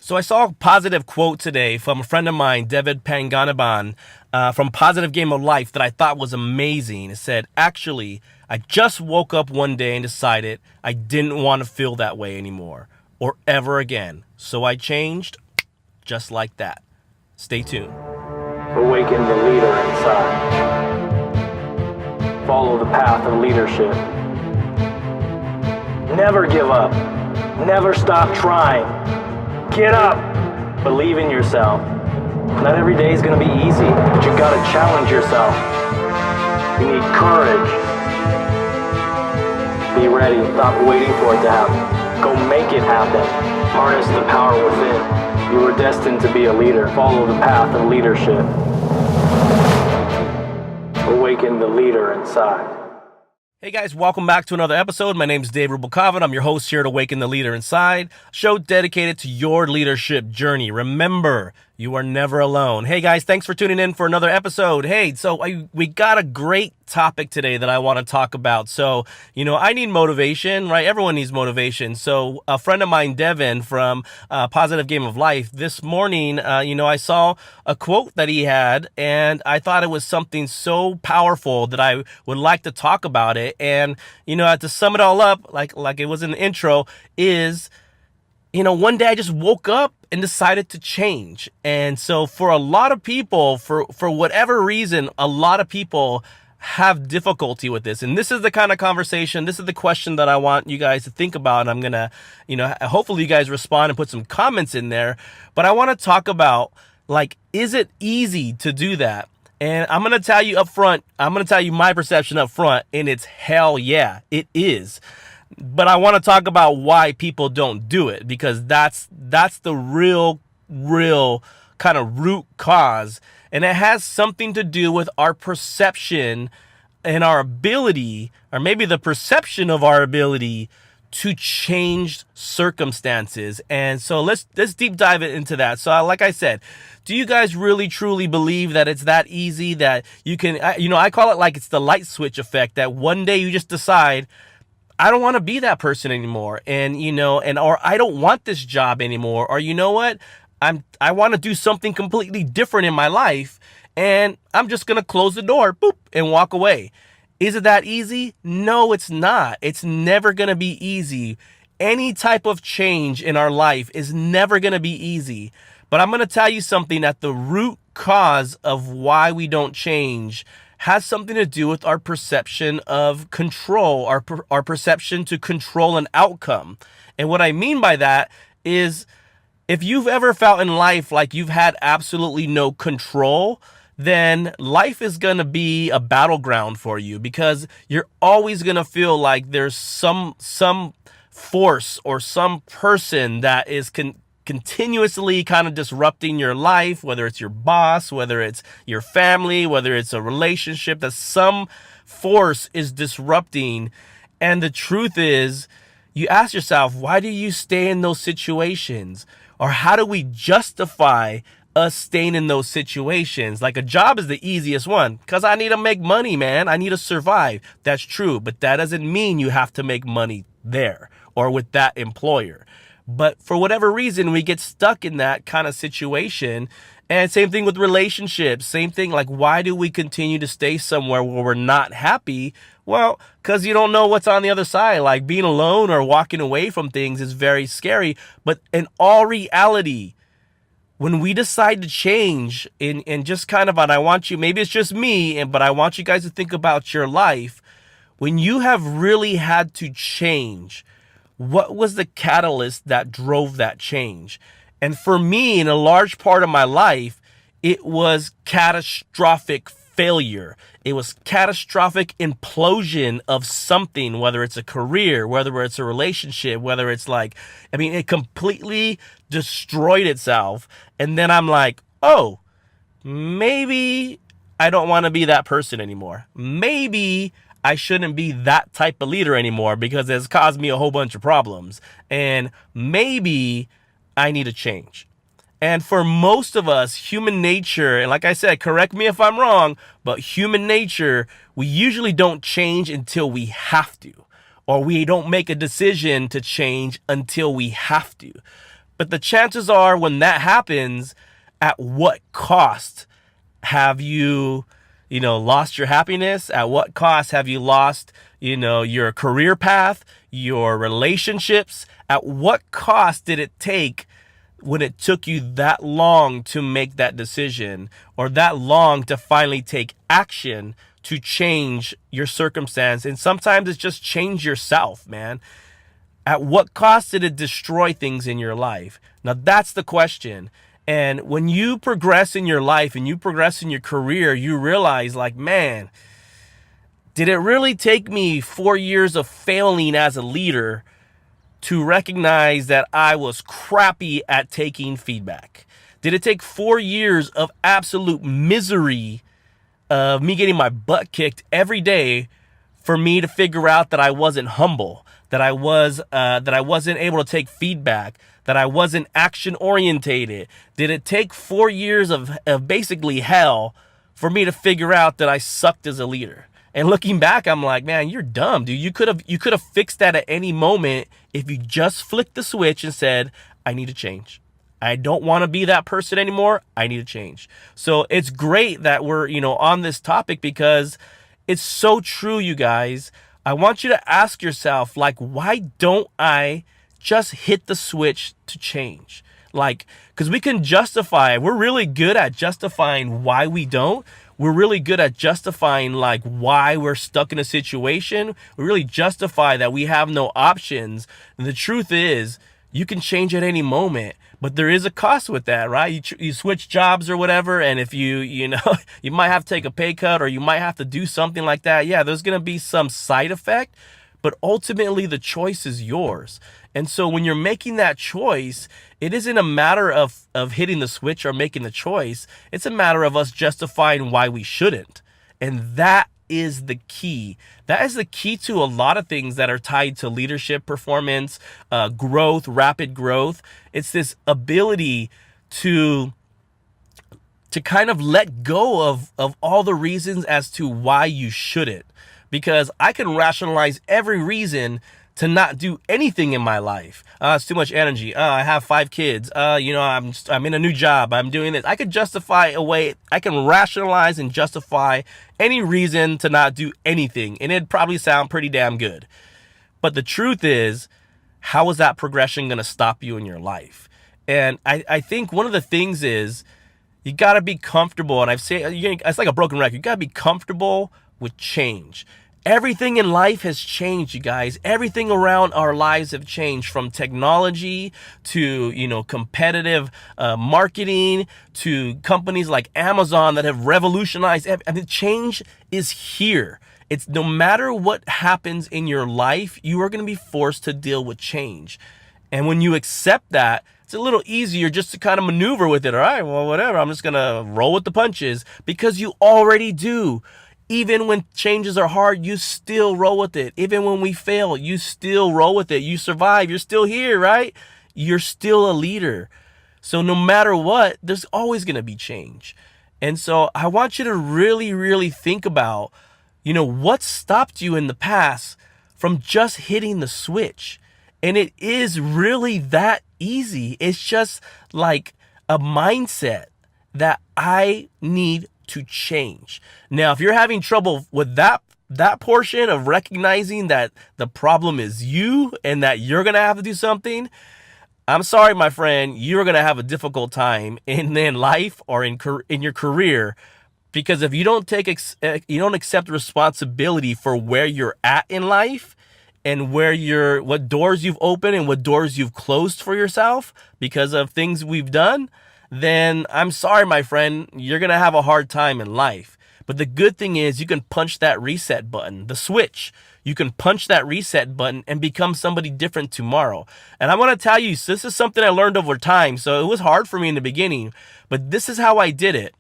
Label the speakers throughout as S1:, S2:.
S1: So I saw a positive quote today from a friend of mine, Devin Panganiban, from Positive Game of Life that I thought was amazing. It said, actually, I just woke up one day and decided I didn't want to feel that way anymore or ever again. So I changed just like that. Stay tuned.
S2: Awaken the leader inside. Follow the path of leadership. Never give up. Never stop trying. Get up. Believe in yourself. Not every day is going to be easy, but you got to challenge yourself. You need courage. Be ready. Stop waiting for it to happen. Go make it happen. Harness the power within. You were destined to be a leader. Follow the path of leadership. Awaken the leader inside.
S1: Hey guys, welcome back to another episode. My name is Devin Rubalcava, and I'm your host here at Awaken the Leader Inside, a show dedicated to your leadership journey. Remember, you are never alone. Hey guys, thanks for tuning in for another episode. Hey, so we got a great topic today that I want to talk about. So, I need motivation, right? Everyone needs motivation. So a friend of mine, Devin from Positive Game of Life, this morning, I saw a quote that he had, and I thought it was something so powerful that I would like to talk about it. And, to sum it all up, like it was in the intro, is, one day I just woke up and decided to change. And so for a lot of people, for whatever reason, a lot of people have difficulty with this. And this is the kind of conversation, this is the question that I want you guys to think about. And I'm going to, hopefully you guys respond and put some comments in there. But I want to talk about, is it easy to do that? And I'm going to tell you up front, I'm going to tell you my perception up front, and it's hell yeah, it is. But I want to talk about why people don't do it, because that's the real kind of root cause. And it has something to do with our perception and our ability, or maybe the perception of our ability to change circumstances. And so let's deep dive into that. So like I said, do you guys really truly believe that it's that easy that you can, I call it like it's the light switch effect, that one day you just decide, I don't want to be that person anymore. And, or I don't want this job anymore. Or you know what? I want to do something completely different in my life, and I'm just going to close the door, boop, and walk away. Is it that easy? No, it's not. It's never going to be easy. Any type of change in our life is never going to be easy. But I'm going to tell you something, that the root cause of why we don't change has something to do with our perception of control, our perception to control an outcome. And what I mean by that is, if you've ever felt in life like you've had absolutely no control, then life is going to be a battleground for you, because you're always going to feel like there's some force or some person that is continuously kind of disrupting your life, whether it's your boss, whether it's your family, whether it's a relationship, that some force is disrupting. And the truth is, you ask yourself, why do you stay in those situations? Or how do we justify us staying in those situations? Like, a job is the easiest one, because I need to make money, man. I need to survive. That's true. But that doesn't mean you have to make money there or with that employer. But for whatever reason, we get stuck in that kind of situation. And same thing with relationships. Same thing. Like, why do we continue to stay somewhere where we're not happy? Well, because you don't know what's on the other side. Like, being alone or walking away from things is very scary. But in all reality, when we decide to change and just kind of, and I want you, maybe it's just me, but I want you guys to think about your life. When you have really had to change, what was the catalyst that drove that change? And for me, in a large part of my life, it was catastrophic failure. It was catastrophic implosion of something, whether it's a career, whether it's a relationship, whether it's it completely destroyed itself. And then I'm like, oh, maybe I don't want to be that person anymore. Maybe I shouldn't be that type of leader anymore, because it's caused me a whole bunch of problems. And maybe I need to change. And for most of us, human nature, and like I said, correct me if I'm wrong, but human nature, we usually don't change until we have to, or we don't make a decision to change until we have to. But the chances are when that happens, at what cost have you, lost your happiness? At what cost have you lost, your career path, your relationships? At what cost did it take when it took you that long to make that decision, or that long to finally take action to change your circumstance? And sometimes it's just change yourself, man. At what cost did it destroy things in your life? Now that's the question. And when you progress in your life and you progress in your career, you realize, like, man, did it really take me 4 years of failing as a leader to recognize that I was crappy at taking feedback? Did it take 4 years of absolute misery of me getting my butt kicked every day for me to figure out that I wasn't humble, that I wasn't able to take feedback, that I wasn't action orientated? Did it take 4 years of basically hell for me to figure out that I sucked as a leader? And looking back, I'm like, man, you're dumb, dude. You could have fixed that at any moment if you just flicked the switch and said, I need to change. I don't want to be that person anymore. I need to change. So it's great that we're, on this topic, because it's so true, you guys. I want you to ask yourself, like, why don't I just hit the switch to change? Like, because we can justify, we're really good at justifying why we don't. We're really good at justifying, like, why we're stuck in a situation. We really justify that we have no options. And the truth is, you can change at any moment, but there is a cost with that, right? You switch jobs or whatever, and if you might have to take a pay cut, or you might have to do something like that. Yeah, there's going to be some side effect, but ultimately the choice is yours. And so when you're making that choice, it isn't a matter of hitting the switch or making the choice. It's a matter of us justifying why we shouldn't. And that is the key. That is the key to a lot of things that are tied to leadership, performance, growth, rapid growth. It's this ability to kind of let go of all the reasons as to why you shouldn't. Because I can rationalize every reason to not do anything in my life. It's too much energy. I have 5 kids. I'm in a new job. I'm doing this. I could justify away. I can rationalize and justify any reason to not do anything, and it'd probably sound pretty damn good. But the truth is, how is that progression going to stop you in your life? And I think one of the things is, you got to be comfortable. And it's like a broken record. You got to be comfortable with change. Everything in life has changed, you guys. Everything around our lives have changed, from technology to, competitive marketing, to companies like Amazon that have revolutionized. I mean, change is here. It's no matter what happens in your life, you are going to be forced to deal with change. And when you accept that, it's a little easier just to kind of maneuver with it. All right, well, whatever. I'm just going to roll with the punches, because you already do. Even when changes are hard, you still roll with it. Even when we fail, you still roll with it. You survive. You're still here, right? You're still a leader. So no matter what, there's always going to be change. And so I want you to really, really think about, what stopped you in the past from just hitting the switch. And it is really that easy. It's just like a mindset that I need to change. Now, if you're having trouble with that portion of recognizing that the problem is you and that you're going to have to do something, I'm sorry, my friend, you're going to have a difficult time in life or in your career, because if you don't accept responsibility for where you're at in life, and what doors you've opened and what doors you've closed for yourself because of things we've done, then I'm sorry, my friend, you're going to have a hard time in life. But the good thing is, you can punch that reset button, the switch. You can punch that reset button and become somebody different tomorrow. And I want to tell you, this is something I learned over time. So it was hard for me in the beginning, but this is how I did it.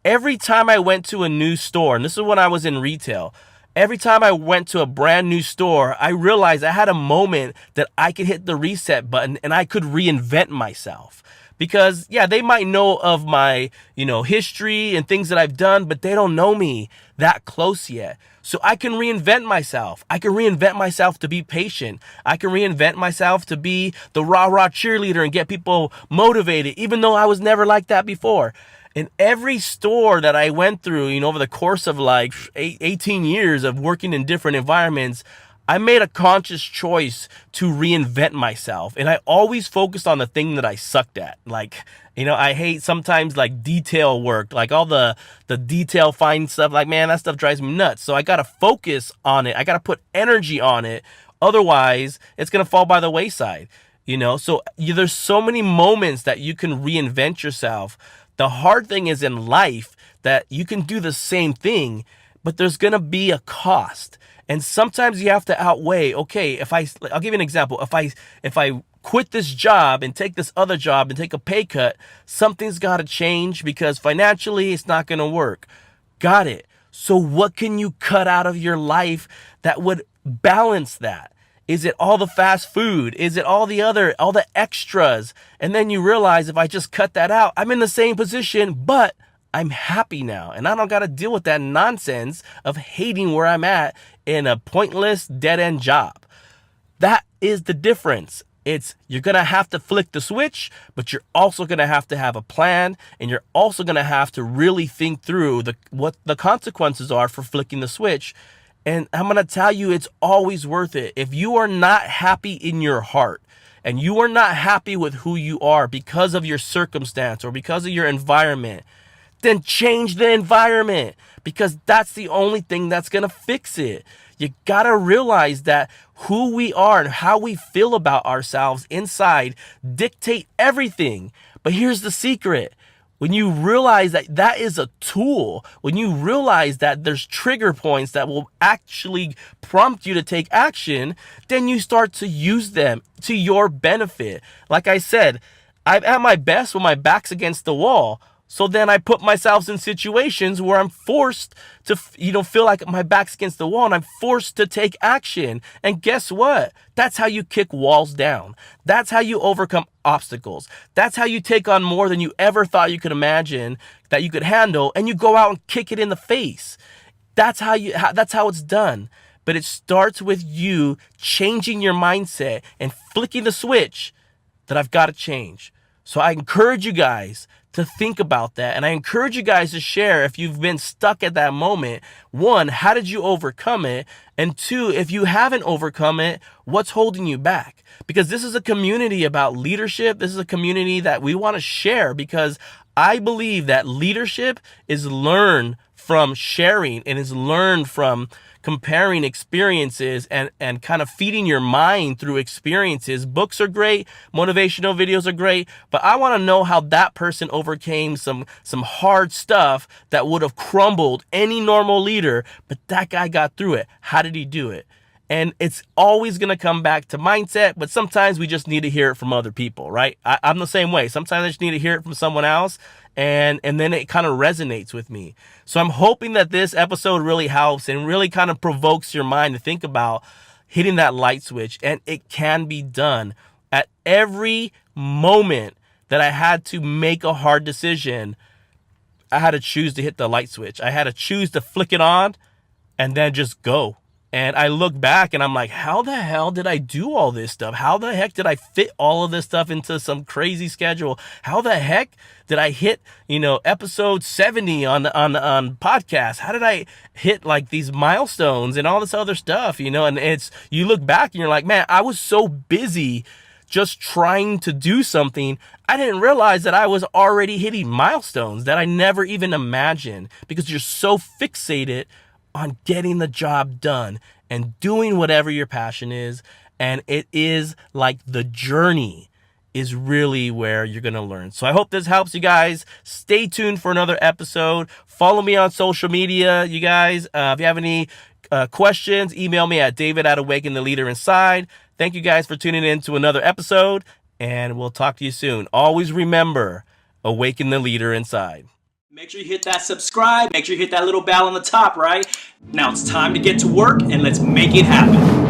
S1: Every time I went to a new store, and this is when I was in retail, every time I went to a brand new store, I realized I had a moment that I could hit the reset button and I could reinvent myself. Because yeah, they might know of my, history and things that I've done, but they don't know me that close yet. So I can reinvent myself. I can reinvent myself to be patient. I can reinvent myself to be the rah-rah cheerleader and get people motivated, even though I was never like that before. In every store that I went through, over the course of like 18 years of working in different environments, I made a conscious choice to reinvent myself. And I always focused on the thing that I sucked at. Like, I hate sometimes like detail work, like all the detail fine stuff. Like, man, that stuff drives me nuts. So I got to focus on it. I got to put energy on it. Otherwise, it's going to fall by the wayside. So there's so many moments that you can reinvent yourself. The hard thing is in life that you can do the same thing, but there's going to be a cost. And sometimes you have to outweigh, okay, I'll give you an example. If I quit this job and take this other job and take a pay cut, something's got to change because financially it's not going to work. Got it. So what can you cut out of your life that would balance that? Is it all the fast food? Is it all the extras? And then you realize if I just cut that out, I'm in the same position, but I'm happy now. And I don't got to deal with that nonsense of hating where I'm at in a pointless dead-end job. That is the difference. You're going to have to flick the switch, but you're also going to have a plan, and you're also going to have to really think through what the consequences are for flicking the switch. And I'm going to tell you, it's always worth it. If you are not happy in your heart, and you are not happy with who you are because of your circumstance or because of your environment, then change the environment, because that's the only thing that's going to fix it. You got to realize that who we are and how we feel about ourselves inside dictate everything. But here's the secret. When you realize that that is a tool, when you realize that there's trigger points that will actually prompt you to take action, then you start to use them to your benefit. Like I said, I'm at my best when my back's against the wall. So then I put myself in situations where I'm forced to, feel like my back's against the wall and I'm forced to take action. And guess what? That's how you kick walls down. That's how you overcome obstacles. That's how you take on more than you ever thought you could imagine that you could handle, and you go out and kick it in the face. That's how it's done. But it starts with you changing your mindset and flicking the switch that I've got to change. So I encourage you guys to think about that. And I encourage you guys to share if you've been stuck at that moment. One, how did you overcome it? And two, if you haven't overcome it, what's holding you back? Because this is a community about leadership. This is a community that we want to share, because I believe that leadership is learned from sharing and is learned from comparing experiences and kind of feeding your mind through experiences. Books are great. Motivational videos are great. But I want to know how that person overcame some hard stuff that would have crumbled any normal leader. But that guy got through it. How did he do it? And it's always going to come back to mindset, but sometimes we just need to hear it from other people, right? I'm the same way. Sometimes I just need to hear it from someone else, and then it kind of resonates with me. So I'm hoping that this episode really helps and really kind of provokes your mind to think about hitting that light switch. And it can be done. At every moment that I had to make a hard decision, I had to choose to hit the light switch. I had to choose to flick it on and then just go. And I look back and I'm like, how the hell did I do all this stuff? How the heck did I fit all of this stuff into some crazy schedule? How the heck did I hit, episode 70 on podcast? How did I hit like these milestones and all this other stuff, and you look back and you're like, man, I was so busy just trying to do something. I didn't realize that I was already hitting milestones that I never even imagined, because you're so fixated on getting the job done and doing whatever your passion is. And it is like the journey is really where you're going to learn. So I hope this helps you guys. Stay tuned for another episode. Follow me on social media, you guys. If you have any questions, email me at David@Awaken The Leader Inside. Thank you guys for tuning in to another episode, and we'll talk to you soon. Always remember, awaken the leader inside. Make sure you hit that subscribe. Make sure you hit that little bell on the top, right? Now it's time to get to work, and let's make it happen.